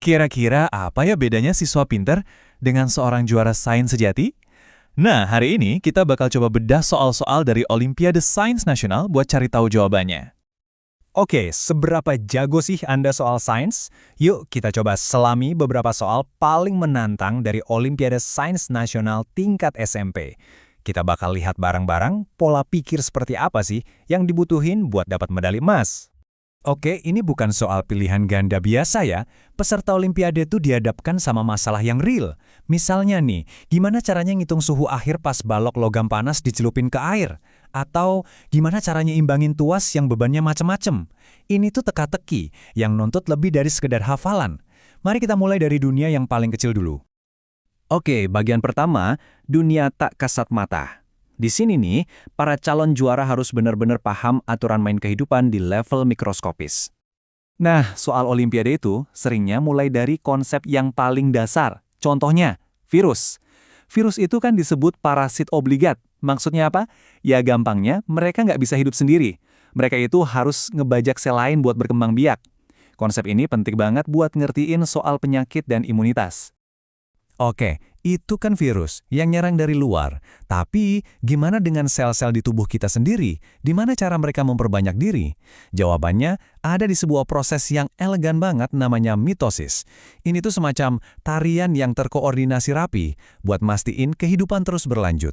Kira-kira apa ya bedanya siswa pinter dengan seorang juara sains sejati? Nah, hari ini kita bakal coba bedah soal-soal dari Olimpiade Sains Nasional buat cari tahu jawabannya. Oke, seberapa jago sih Anda soal sains? Yuk kita coba selami beberapa soal paling menantang dari Olimpiade Sains Nasional tingkat SMP. Kita bakal lihat bareng-bareng pola pikir seperti apa sih yang dibutuhin buat dapat medali emas. Oke, ini bukan soal pilihan ganda biasa ya. Peserta Olimpiade tuh dihadapkan sama masalah yang real. Misalnya nih, gimana caranya ngitung suhu akhir pas balok logam panas dicelupin ke air? Atau gimana caranya imbangin tuas yang bebannya macem-macem? Ini tuh teka-teki yang nuntut lebih dari sekedar hafalan. Mari kita mulai dari dunia yang paling kecil dulu. Oke, bagian pertama, dunia tak kasat mata. Di sini nih, para calon juara harus benar-benar paham aturan main kehidupan di level mikroskopis. Nah, soal Olimpiade itu seringnya mulai dari konsep yang paling dasar. Contohnya, virus. Virus itu kan disebut parasit obligat. Maksudnya apa? Ya gampangnya, mereka nggak bisa hidup sendiri. Mereka itu harus ngebajak sel lain buat berkembang biak. Konsep ini penting banget buat ngertiin soal penyakit dan imunitas. Oke, itu kan virus yang nyerang dari luar. Tapi, gimana dengan sel-sel di tubuh kita sendiri? Di mana cara mereka memperbanyak diri? Jawabannya ada di sebuah proses yang elegan banget namanya mitosis. Ini tuh semacam tarian yang terkoordinasi rapi buat mastiin kehidupan terus berlanjut.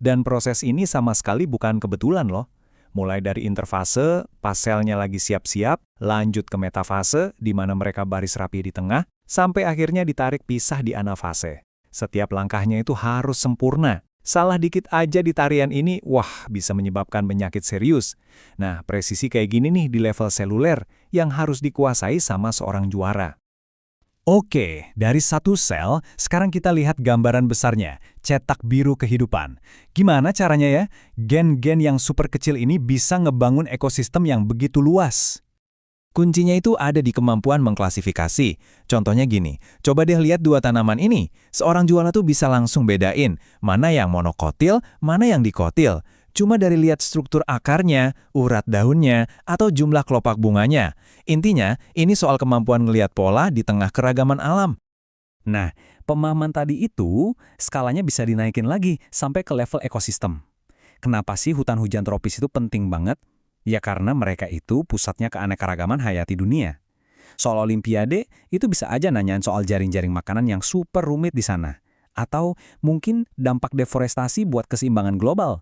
Dan proses ini sama sekali bukan kebetulan loh. Mulai dari interfase, pas selnya lagi siap-siap, lanjut ke metafase, di mana mereka baris rapi di tengah, sampai akhirnya ditarik pisah di anafase. Setiap langkahnya itu harus sempurna. Salah dikit aja di tarian ini, wah bisa menyebabkan penyakit serius. Nah, presisi kayak gini nih di level seluler yang harus dikuasai sama seorang juara. Oke, dari satu sel, sekarang kita lihat gambaran besarnya, cetak biru kehidupan. Gimana caranya ya? Gen-gen yang super kecil ini bisa ngebangun ekosistem yang begitu luas. Kuncinya itu ada di kemampuan mengklasifikasi. Contohnya gini, coba deh lihat dua tanaman ini. Seorang juara tuh bisa langsung bedain mana yang monokotil, mana yang dikotil. Cuma dari lihat struktur akarnya, urat daunnya, atau jumlah kelopak bunganya. Intinya, ini soal kemampuan ngelihat pola di tengah keragaman alam. Nah, pemahaman tadi itu, skalanya bisa dinaikin lagi sampai ke level ekosistem. Kenapa sih hutan hujan tropis itu penting banget? Ya karena mereka itu pusatnya keanekaragaman hayati dunia. Soal Olimpiade, itu bisa aja nanyain soal jaring-jaring makanan yang super rumit di sana. Atau mungkin dampak deforestasi buat keseimbangan global.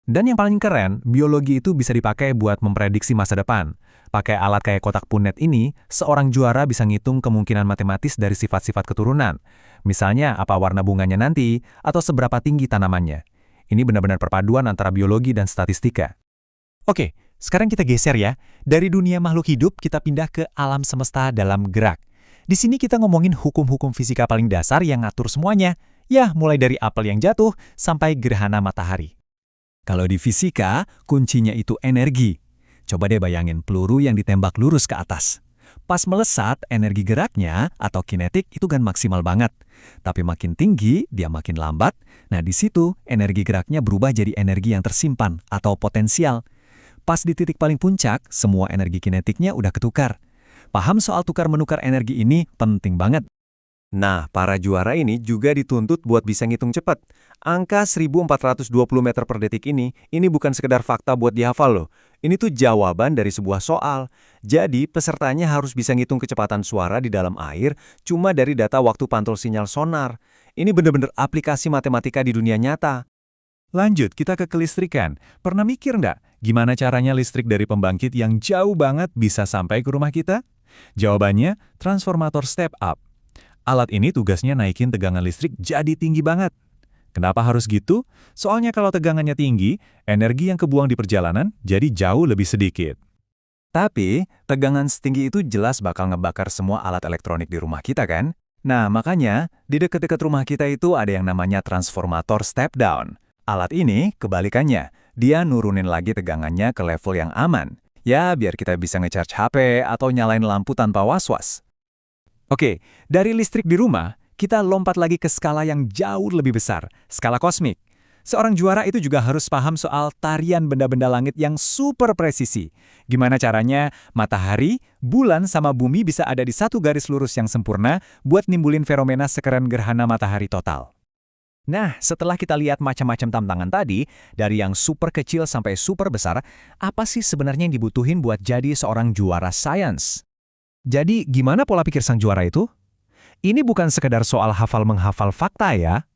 Dan yang paling keren, biologi itu bisa dipakai buat memprediksi masa depan. Pakai alat kayak kotak punet ini, seorang juara bisa ngitung kemungkinan matematis dari sifat-sifat keturunan. Misalnya apa warna bunganya nanti, atau seberapa tinggi tanamannya. Ini benar-benar perpaduan antara biologi dan statistika. Oke, sekarang kita geser ya. Dari dunia makhluk hidup, kita pindah ke alam semesta dalam gerak. Di sini kita ngomongin hukum-hukum fisika paling dasar yang ngatur semuanya. Ya, mulai dari apel yang jatuh sampai gerhana matahari. Kalau di fisika, kuncinya itu energi. Coba deh bayangin peluru yang ditembak lurus ke atas. Pas melesat, energi geraknya atau kinetik itu kan maksimal banget. Tapi makin tinggi, dia makin lambat. Nah di situ, energi geraknya berubah jadi energi yang tersimpan atau potensial. Pas di titik paling puncak, semua energi kinetiknya udah ketukar. Paham soal tukar-menukar energi ini penting banget. Nah, para juara ini juga dituntut buat bisa ngitung cepat. Angka 1420 meter per detik ini bukan sekedar fakta buat dihafal loh. Ini tuh jawaban dari sebuah soal. Jadi, pesertanya harus bisa ngitung kecepatan suara di dalam air cuma dari data waktu pantul sinyal sonar. Ini bener-bener aplikasi matematika di dunia nyata. Lanjut, kita ke kelistrikan. Pernah mikir nggak gimana caranya listrik dari pembangkit yang jauh banget bisa sampai ke rumah kita? Jawabannya, transformator step up. Alat ini tugasnya naikin tegangan listrik jadi tinggi banget. Kenapa harus gitu? Soalnya kalau tegangannya tinggi, energi yang kebuang di perjalanan jadi jauh lebih sedikit. Tapi, tegangan setinggi itu jelas bakal ngebakar semua alat elektronik di rumah kita kan? Nah, makanya di dekat-dekat rumah kita itu ada yang namanya transformator step down. Alat ini kebalikannya, dia nurunin lagi tegangannya ke level yang aman. Ya, biar kita bisa nge-charge HP atau nyalain lampu tanpa was-was. Oke, dari listrik di rumah, kita lompat lagi ke skala yang jauh lebih besar, skala kosmik. Seorang juara itu juga harus paham soal tarian benda-benda langit yang super presisi. Gimana caranya matahari, bulan, sama bumi bisa ada di satu garis lurus yang sempurna buat nimbulin fenomena sekeren gerhana matahari total. Nah, setelah kita lihat macam-macam tantangan tadi, dari yang super kecil sampai super besar, apa sih sebenarnya yang dibutuhin buat jadi seorang juara sains? Jadi, gimana pola pikir sang juara itu? Ini bukan sekedar soal hafal-menghafal fakta ya.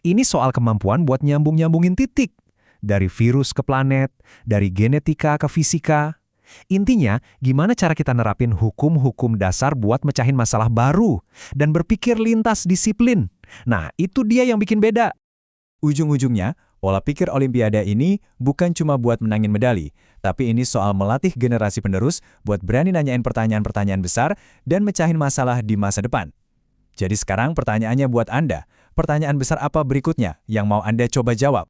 Ini soal kemampuan buat nyambung-nyambungin titik. Dari virus ke planet, dari genetika ke fisika. Intinya, gimana cara kita nerapin hukum-hukum dasar buat mecahin masalah baru dan berpikir lintas disiplin. Nah, itu dia yang bikin beda. Ujung-ujungnya, pola pikir Olimpiade ini bukan cuma buat menangin medali, tapi ini soal melatih generasi penerus buat berani nanyain pertanyaan-pertanyaan besar dan mecahin masalah di masa depan. Jadi sekarang pertanyaannya buat Anda, pertanyaan besar apa berikutnya yang mau Anda coba jawab?